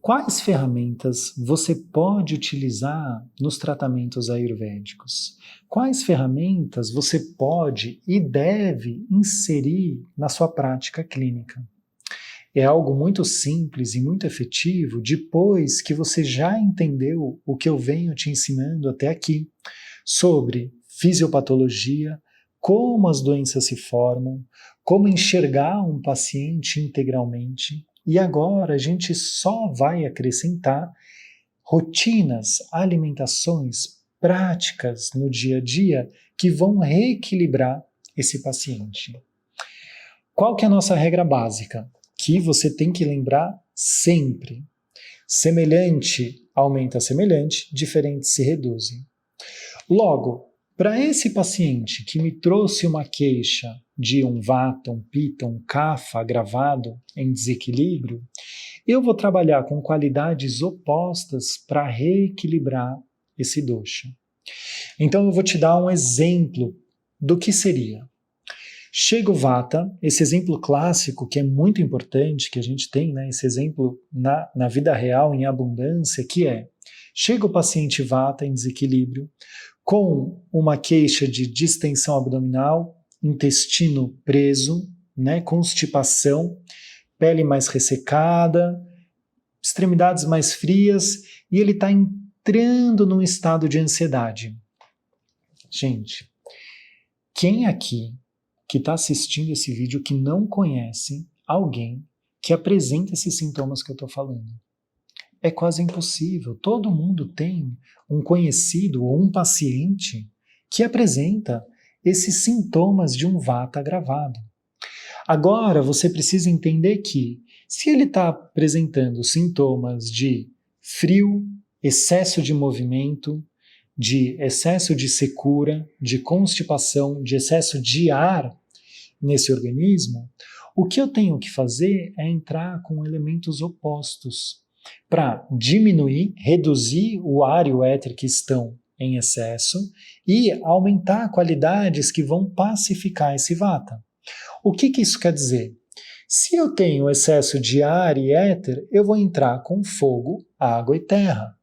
Quais ferramentas você pode utilizar nos tratamentos ayurvédicos? Quais ferramentas você pode e deve inserir na sua prática clínica? É algo muito simples e muito efetivo depois que você já entendeu o que eu venho te ensinando até aqui sobre fisiopatologia, como as doenças se formam, como enxergar um paciente integralmente. E agora a gente só vai acrescentar rotinas, alimentações, práticas no dia a dia que vão reequilibrar esse paciente. Qual que é a nossa regra básica? Que você tem que lembrar sempre. Semelhante aumenta semelhante, diferentes se reduzem. Logo, para esse paciente que me trouxe uma queixa de um vata, um pitta, um kapha agravado em desequilíbrio, eu vou trabalhar com qualidades opostas para reequilibrar esse dosha. Então eu vou te dar um exemplo do que seria. Chega o vata, esse exemplo clássico que é muito importante, que a gente tem, né, esse exemplo na vida real em abundância, que é, chega o paciente vata em desequilíbrio, com uma queixa de distensão abdominal, intestino preso, né, constipação, pele mais ressecada, extremidades mais frias, e ele está entrando num estado de ansiedade. Gente, quem aqui que está assistindo esse vídeo que não conhece alguém que apresenta esses sintomas que eu estou falando? É quase impossível. Todo mundo tem um conhecido ou um paciente que apresenta esses sintomas de um vata agravado. Agora, você precisa entender que, se ele está apresentando sintomas de frio, excesso de movimento, de excesso de secura, de constipação, de excesso de ar nesse organismo, o que eu tenho que fazer é entrar com elementos opostos para diminuir, reduzir o ar e o éter que estão em excesso e aumentar qualidades que vão pacificar esse vata. O que isso quer dizer? Se eu tenho excesso de ar e éter, eu vou entrar com fogo, água e terra.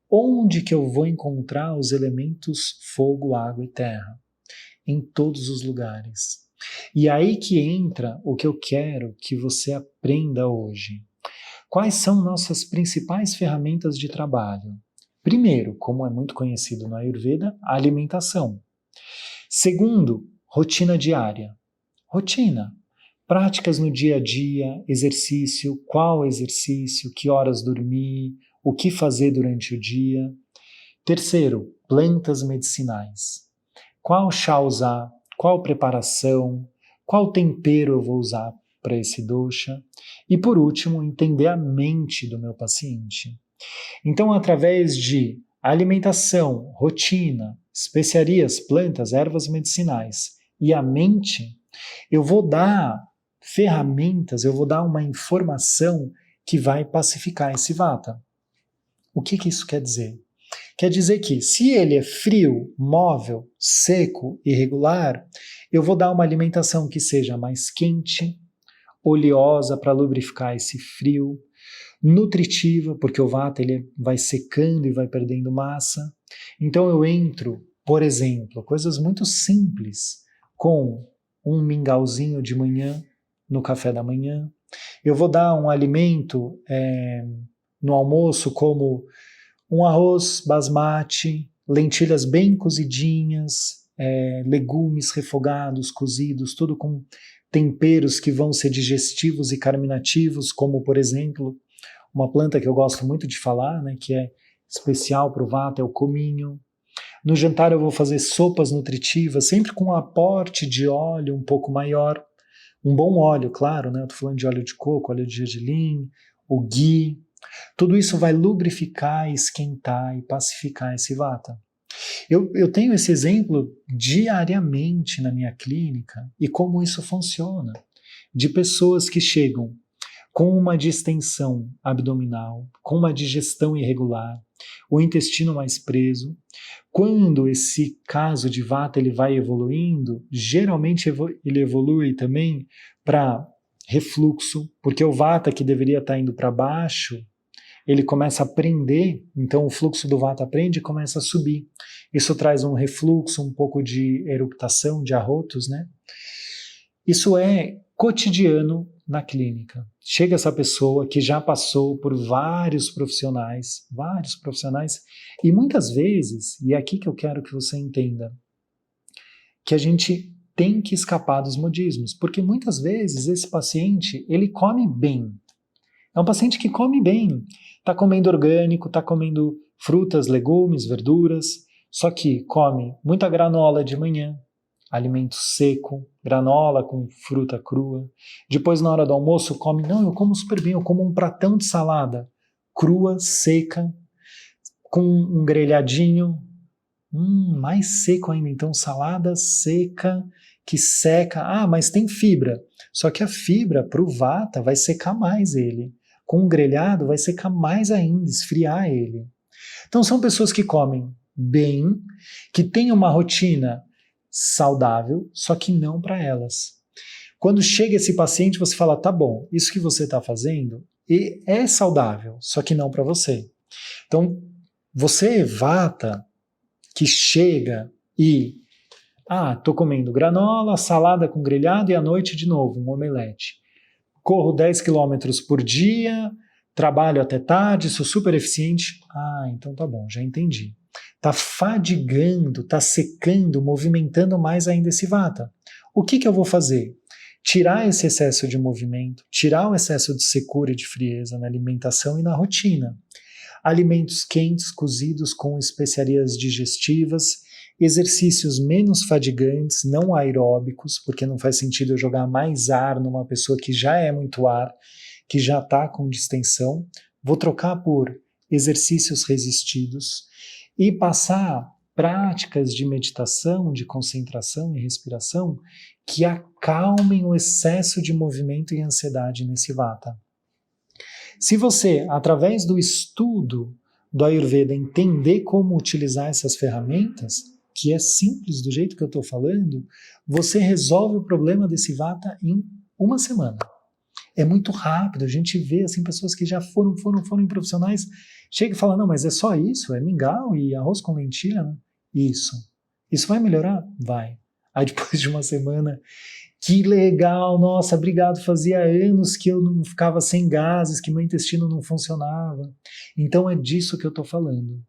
Onde que eu vou encontrar os elementos fogo, água e terra? Em todos os lugares. E aí que entra o que eu quero que você aprenda hoje. Quais são nossas principais ferramentas de trabalho? Primeiro, como é muito conhecido no Ayurveda, a alimentação. Segundo, rotina diária. Rotina. Práticas no dia a dia, exercício, qual exercício, que horas dormir, o que fazer durante o dia. Terceiro, plantas medicinais. Qual chá usar, qual preparação, qual tempero eu vou usar para esse dosha. E por último, entender a mente do meu paciente. Então, através de alimentação, rotina, especiarias, plantas, ervas medicinais e a mente, eu vou dar ferramentas, eu vou dar uma informação que vai pacificar esse vata. O que isso quer dizer? Quer dizer que, se ele é frio, móvel, seco, irregular, eu vou dar uma alimentação que seja mais quente, oleosa para lubrificar esse frio, nutritiva, porque o vata ele vai secando e vai perdendo massa. Então eu entro, por exemplo, coisas muito simples, com um mingauzinho de manhã, no café da manhã. Eu vou dar um alimento no almoço como um arroz basmati, lentilhas bem cozidinhas, legumes refogados, cozidos, tudo com temperos que vão ser digestivos e carminativos, como, por exemplo, uma planta que eu gosto muito de falar, né, que é especial para o vata, é o cominho. No jantar eu vou fazer sopas nutritivas, sempre com um aporte de óleo um pouco maior. Um bom óleo, claro, né? Eu estou falando de óleo de coco, óleo de gergelim, o ghee. Tudo isso vai lubrificar, esquentar e pacificar esse vata. Eu tenho esse exemplo diariamente na minha clínica e como isso funciona. De pessoas que chegam com uma distensão abdominal, com uma digestão irregular, o intestino mais preso. Quando esse caso de vata ele vai evoluindo, geralmente ele evolui também para refluxo, porque o vata que deveria estar indo para baixo, ele começa a prender, então o fluxo do vata prende e começa a subir. Isso traz um refluxo, um pouco de eruptação, de arrotos, né? Isso é cotidiano na clínica. Chega essa pessoa que já passou por vários profissionais, e muitas vezes, e é aqui que eu quero que você entenda, que a gente tem que escapar dos modismos, porque muitas vezes esse paciente, ele come bem. É um paciente que come bem, está comendo orgânico, está comendo frutas, legumes, verduras, só que come muita granola de manhã, alimento seco, granola com fruta crua. Depois, na hora do almoço, come, não, eu como super bem, eu como um pratão de salada crua, seca, com um grelhadinho, mais seco ainda, então salada seca, que seca, mas tem fibra, só que a fibra para o vata vai secar mais ele, com o grelhado vai secar mais ainda, esfriar ele. Então são pessoas que comem bem, que têm uma rotina saudável, só que não para elas. Quando chega esse paciente, você fala, tá bom, isso que você está fazendo é saudável, só que não para você. Então, você vata que chega e tô comendo granola, salada com grelhado e à noite de novo, um omelete. Corro 10 quilômetros por dia, trabalho até tarde, sou super eficiente. Então tá bom, já entendi. Tá fadigando, tá secando, movimentando mais ainda esse vata. O que eu vou fazer? Tirar esse excesso de movimento, tirar o excesso de secura e de frieza na alimentação e na rotina. Alimentos quentes, cozidos com especiarias digestivas, exercícios menos fadigantes, não aeróbicos, porque não faz sentido eu jogar mais ar numa pessoa que já é muito ar, que já está com distensão. Vou trocar por exercícios resistidos e passar práticas de meditação, de concentração e respiração que acalmem o excesso de movimento e ansiedade nesse vata. Se você, através do estudo do Ayurveda, entender como utilizar essas ferramentas, que é simples do jeito que eu estou falando, você resolve o problema desse vata em uma semana. É muito rápido, a gente vê assim, pessoas que já foram em profissionais, chega e fala, não, mas é só isso, é mingau e arroz com lentilha, né? Isso vai melhorar? Vai. Aí depois de uma semana, que legal, nossa, obrigado, fazia anos que eu não ficava sem gases, que meu intestino não funcionava. Então é disso que eu estou falando.